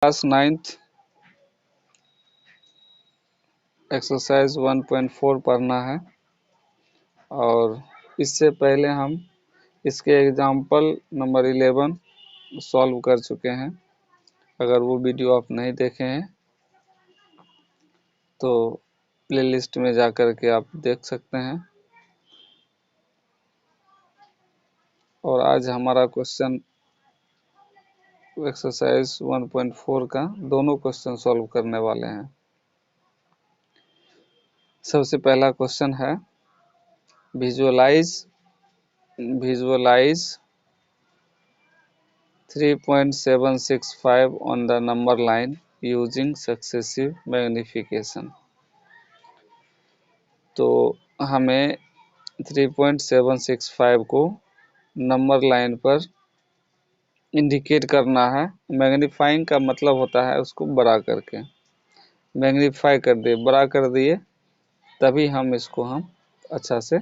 Class 9th exercise 1.4 पढ़ना है और इससे पहले हम इसके एग्जाम्पल नंबर 11 सॉल्व कर चुके हैं। अगर वो वीडियो आप नहीं देखे हैं तो प्लेलिस्ट में जा कर के आप देख सकते हैं। और आज हमारा क्वेश्चन एक्सरसाइज 1.4 का दोनों क्वेश्चन सॉल्व करने वाले हैं। सबसे पहला क्वेश्चन है visualise 3.765 on the number line using successive magnification। तो हमें 3.765 को नंबर लाइन पर इंडिकेट करना है। मैग्नीफाइंग का मतलब होता है उसको बड़ा करके, मैग्नीफाई कर दिए, बड़ा कर दिए, तभी हम इसको अच्छा से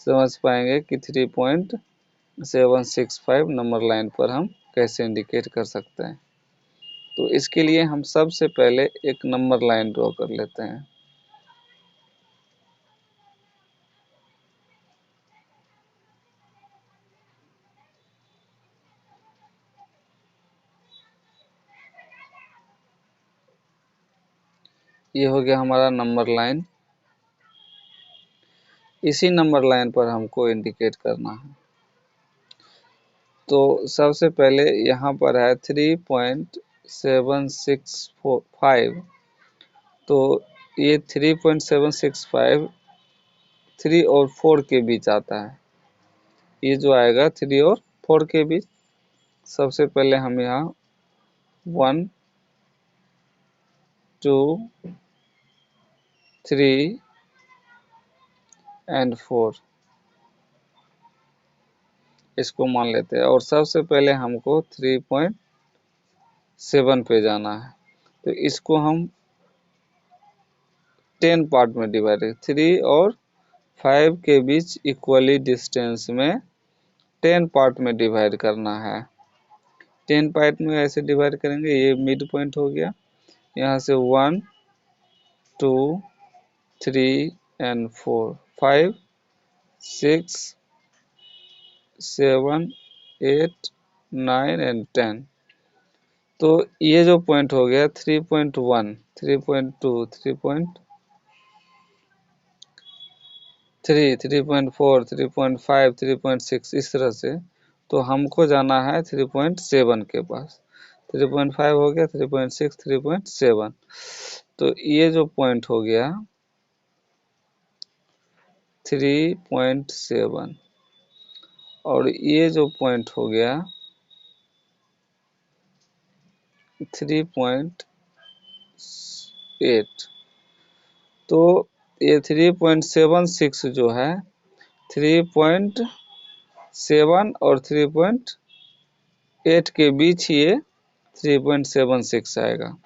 समझ पाएंगे कि 3.765 नंबर लाइन पर हम कैसे इंडिकेट कर सकते हैं। तो इसके लिए हम सबसे पहले एक नंबर लाइन ड्रॉ कर लेते हैं। ये हो गया हमारा नंबर लाइन। इसी नंबर लाइन पर हमको इंडिकेट करना है। तो सबसे पहले यहाँ पर है 3.765। तो ये 3.765 3 और 4 के बीच आता है। ये जो आएगा 3 और 4 के बीच। सबसे पहले हम यहाँ 1 2 3 एंड 4 इसको मान लेते हैं और सबसे पहले हमको 3.7 पे जाना है। तो इसको हम 10 पार्ट में डिवाइड करें। 3 और 5 के बीच इक्वली डिस्टेंस में 10 पार्ट में डिवाइड करना है। 10 पार्ट में ऐसे डिवाइड करेंगे, ये मिड पॉइंट हो गया। यहाँ से 1 2 3 एंड 4 5 6 7 8 9 एंड 10। तो ये जो पॉइंट हो गया 3.1 3.2 3.3 3.4 3.5 3.6 इस तरह से। तो हमको जाना है 3.7 के पास। 3.5 हो गया, 3.6 3.7। तो ये जो पॉइंट हो गया 3.7 और ये जो पॉइंट हो गया 3.8। तो ये 3.76 जो है 3.7 और 3.8 के बीच ये 3.76 आएगा।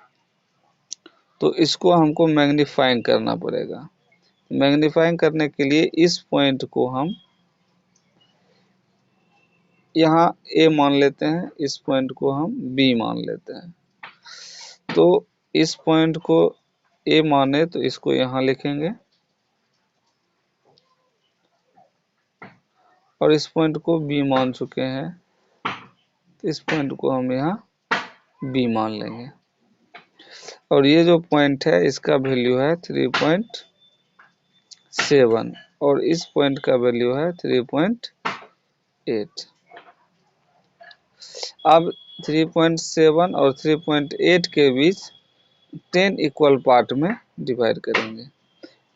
तो इसको हमको मैग्नीफाइंग करना पड़ेगा। मैग्नीफाइंग करने के लिए इस पॉइंट को हम यहाँ A मान लेते हैं, इस पॉइंट को हम B मान लेते हैं। तो इस पॉइंट को A माने तो इसको यहाँ लिखेंगे और इस पॉइंट को B मान चुके हैं, तो इस पॉइंट को हम यहाँ B मान लेंगे। और ये जो पॉइंट है इसका वैल्यू है 3.7 और इस पॉइंट का वैल्यू है 3.8। अब 3.7 और 3.8 के बीच 10 इक्वल पार्ट में डिवाइड करेंगे।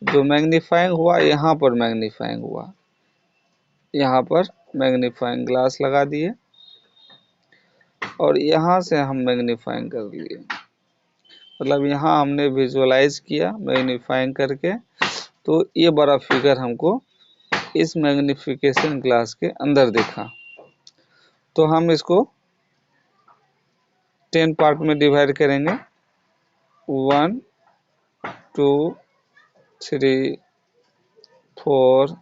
जो मैग्नीफाइंग हुआ यहाँ पर मैग्नीफाइंग हुआ, यहाँ पर मैग्नीफाइंग ग्लास लगा दिए और यहाँ से हम मैग्नीफाइंग कर लिए। मतलब यहाँ हमने विजुअलाइज किया मैग्नीफाइंग करके, तो ये बड़ा फिगर हमको इस मैग्निफिकेशन ग्लास के अंदर दिखा। तो हम इसको 10 पार्ट में डिवाइड करेंगे। 1 2 3 4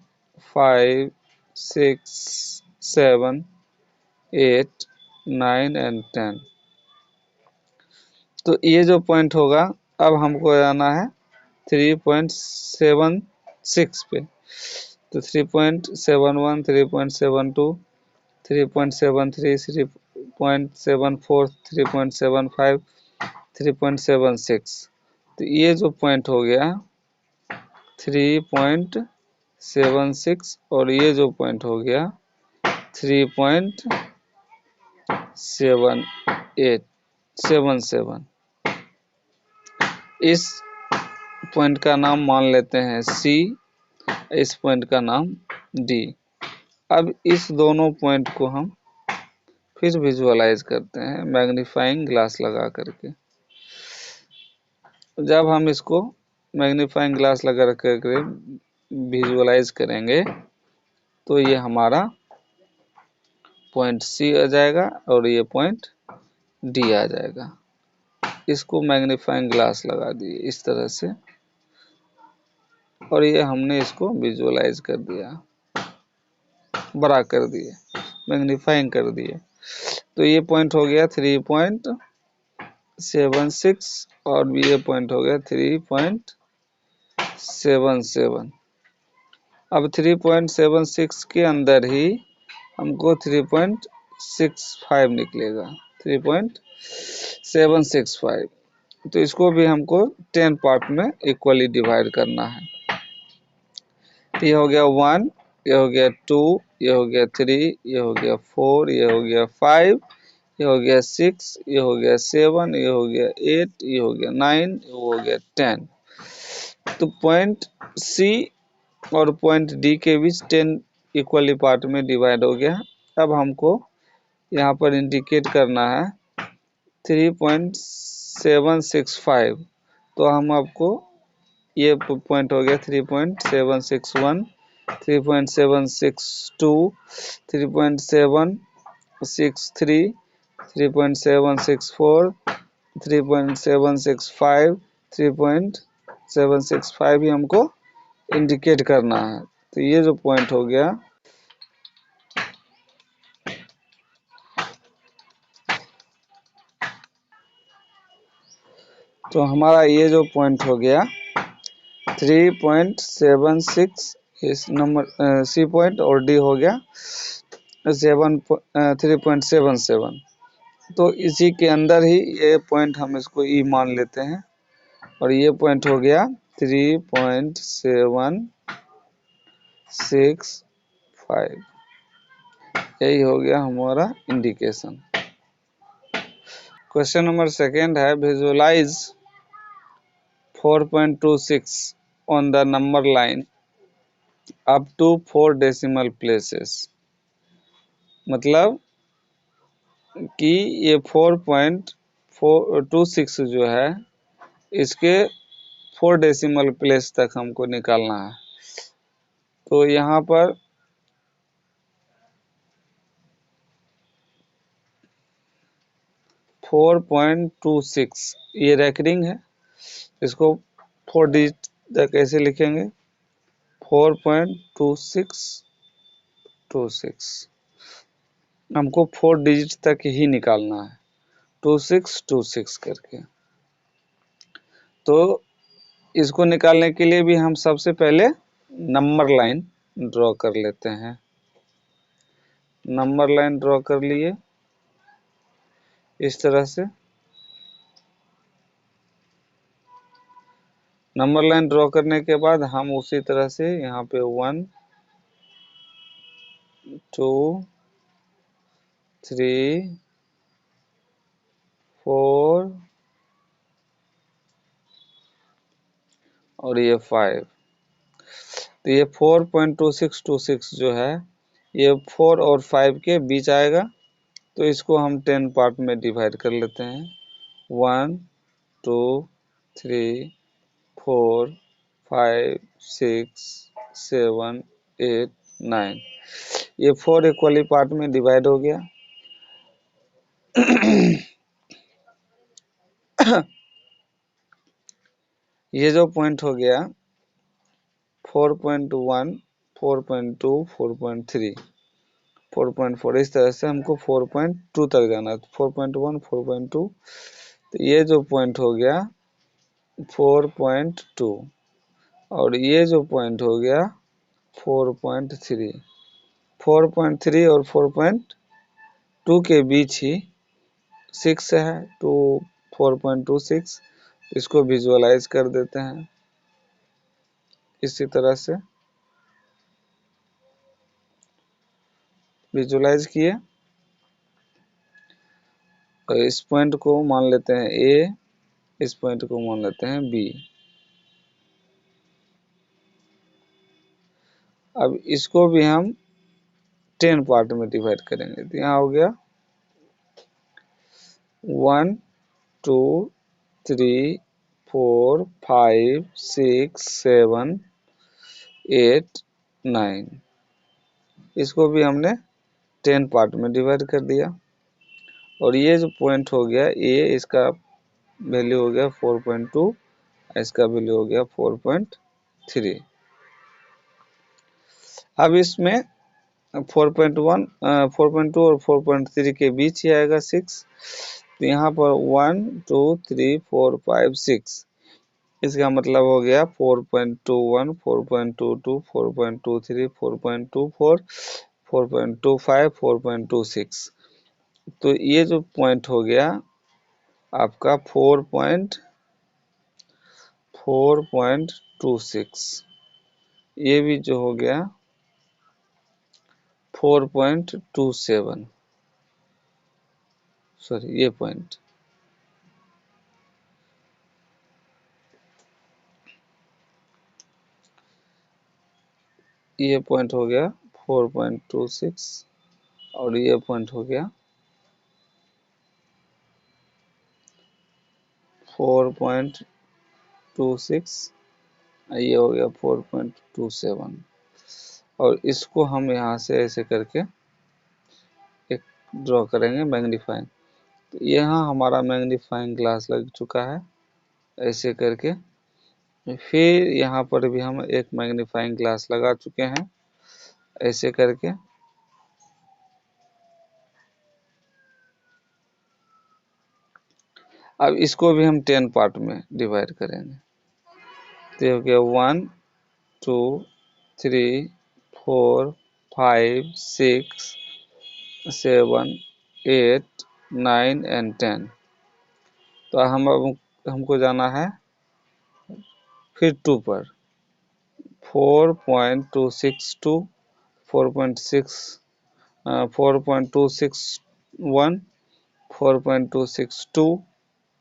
5 6 7 8 9 एंड 10। तो ये जो पॉइंट होगा, अब हमको जाना है 3.76 पे। तो 3.71, 3.72, 3.73, 3.74, 3.75, 3.76। तो ये जो पॉइंट हो गया 3.76 और ये जो पॉइंट हो गया 3.7877। इस पॉइंट का नाम मान लेते हैं C, इस पॉइंट का नाम D। अब इस दोनों पॉइंट को हम फिर विजुअलाइज करते हैं मैग्नीफाइंग ग्लास लगा करके। जब हम इसको मैग्नीफाइंग ग्लास लगा करके विजुअलाइज करेंगे तो ये हमारा पॉइंट C आ जाएगा और ये पॉइंट D आ जाएगा। इसको मैग्नीफाइंग ग्लास लगा दिए इस तरह से, और ये हमने इसको विजुअलाइज कर दिया, बड़ा कर दिए, मैग्नीफाइंग कर दिए। तो ये पॉइंट हो गया 3.76 और ये पॉइंट हो गया 3.77। अब 3.76 के अंदर ही हमको 3.65 निकलेगा, 3.765। तो इसको भी हमको 10 पार्ट में इक्वली डिवाइड करना है। तो ये हो गया 1, ये हो गया 2, ये हो गया 3, ये हो गया 4, ये हो गया 5, ये हो गया 6, ये हो गया 7, ये हो गया 8, ये हो गया 9, ये हो गया 10। तो पॉइंट C और पॉइंट D के बीच 10 इक्वली पार्ट में डिवाइड हो गया। अब हमको यहाँ पर इंडिकेट करना है 3.765। तो हम आपको ये पॉइंट हो गया 3.761, 3.762, 3.763, 3.764, 3.765, 3.765 ही हमको इंडिकेट करना है। तो ये जो पॉइंट हो गया तो हमारा ये जो पॉइंट हो गया 3.76 इस नंबर C पॉइंट और D हो गया 3.77। तो इसी के अंदर ही ये पॉइंट हम इसको E मान लेते हैं और ये पॉइंट हो गया 3.765। यही हो गया हमारा इंडिकेशन। क्वेश्चन नंबर सेकेंड है visualize 4.26 on the number line up to 4 decimal places. मतलब कि ये 4.426 जो है इसके 4 डेसिमल प्लेस तक हमको निकालना है। तो यहाँ पर 4.26 ये रेकरिंग है, इसको 4 डिजिट तक कैसे लिखेंगे 4.2626। हमको 4 डिजिट तक ही निकालना है 2626 करके। तो इसको निकालने के लिए भी हम सबसे पहले नंबर लाइन ड्रॉ कर लेते हैं। नंबर लाइन ड्रॉ कर लिए इस तरह से। नंबर लाइन ड्रॉ करने के बाद हम उसी तरह से यहाँ पे 1 2 3 4 और ये 5। तो ये 4.2626 जो है ये 4 और 5 के बीच आएगा। तो इसको हम 10 पार्ट में डिवाइड कर लेते हैं 1 2 3 4 5 6 7 8 9। ये 4 इक्वली पार्ट में डिवाइड हो गया। ये जो पॉइंट हो गया 4.1 4.2 4.3 4.4 इस तरह से हमको 4.2 तक जाना है। 4.1 4.2 तो ये जो पॉइंट हो गया 4.2 और ये जो पॉइंट हो गया 4.3। 4.3 और 4.2 के बीच ही 6 है, तो 4.26 इसको विजुअलाइज कर देते हैं इसी तरह से। विजुअलाइज किए और इस पॉइंट को मान लेते हैं ए, इस पॉइंट को मान लेते हैं बी। अब इसको भी हम 10 पार्ट में डिवाइड करेंगे। तो यहाँ हो गया 1 2 3 4 5 6 7 8 9। इसको भी हमने 10 पार्ट में डिवाइड कर दिया और ये जो पॉइंट हो गया ए, इसका वैल्यू हो गया 4.2, इसका वैल्यू हो गया 4.3। अब इसमें 4.1 4.2 और 4.3 के बीच ही आएगा 6। तो यहाँ पर 1 2 3 4 5 6, इसका मतलब हो गया 4.21 4.22 4.23 4.24 4.25 4.26। तो ये जो पॉइंट हो गया आपका 4.26, ये भी जो हो गया 4.27, सॉरी ये पॉइंट, ये पॉइंट हो गया 4.26 और ये पॉइंट हो गया 4.26, ये हो गया 4.27 और इसको हम यहाँ से ऐसे करके एक ड्रॉ करेंगे मैग्नीफाइंग। तो यहाँ हमारा मैग्नीफाइंग ग्लास लग चुका है ऐसे करके। फिर यहाँ पर भी हम एक मैग्नीफाइंग ग्लास लगा चुके हैं ऐसे करके। अब इसको भी हम 10 पार्ट में डिवाइड करेंगे। तो हो गया 1 2 3 4 5 6 7 8 9 एंड 10। तो हमको जाना है फिर 2 पर। 4.262 4.6 4.261 4.262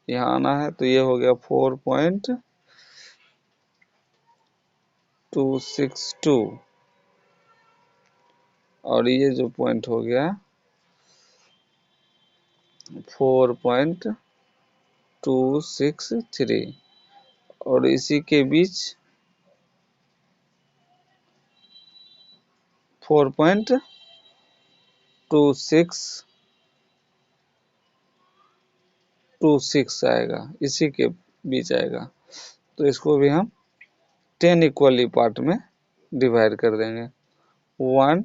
यहाँ आना है। तो ये हो गया 4.262 और ये जो पॉइंट हो गया 4.263 और इसी के बीच 4.2626 आएगा, इसी के बीच आएगा। तो इसको भी हम 10 इक्वली पार्ट में डिवाइड कर देंगे। 1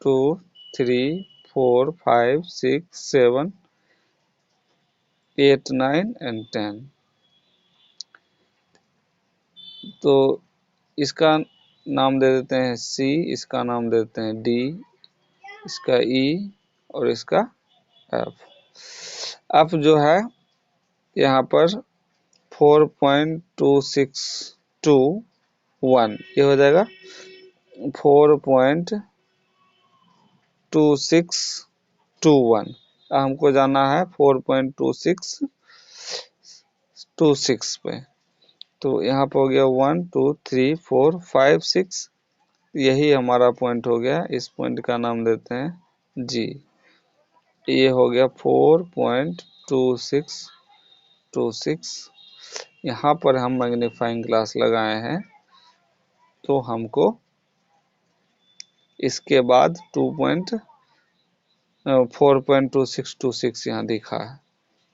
2 3 4 5 6 7 8 9 एंड 10। तो इसका नाम दे देते हैं सी, इसका नाम दे देते हैं डी, इसका ई और इसका एफ। एफ जो है यहाँ पर 4.261 ये हो जाएगा 4.2621। हमको जाना है 4.2626 पे। तो यहाँ पर हो गया 1 2 3 4 5 6, यही हमारा पॉइंट हो गया। इस पॉइंट का नाम देते हैं जी। ये हो गया 4.2626। यहाँ पर हम मैग्नीफाइंग ग्लास लगाए हैं तो हमको इसके बाद 4.2626 यहाँ दिखा है,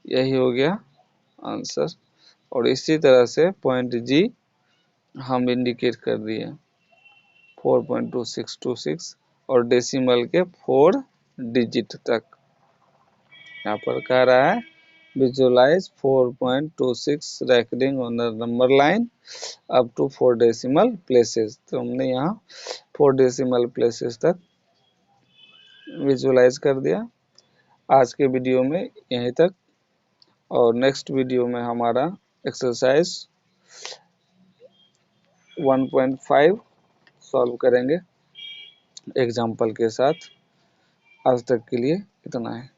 यही हो गया आंसर। और इसी तरह से पॉइंट जी हम इंडिकेट कर दिए 4.2626 और डेसिमल के 4 डिजिट तक। यहाँ पर कह रहा है Visualize 4.26 recurring on the number line up to 4 decimal places। तो हमने यहाँ 4 decimal places तक विजुलाइज कर दिया। आज के वीडियो में यहीं तक, और नेक्स्ट वीडियो में हमारा एक्सरसाइज 1.5 सॉल्व करेंगे एग्जाम्पल के साथ। आज तक के लिए इतना है।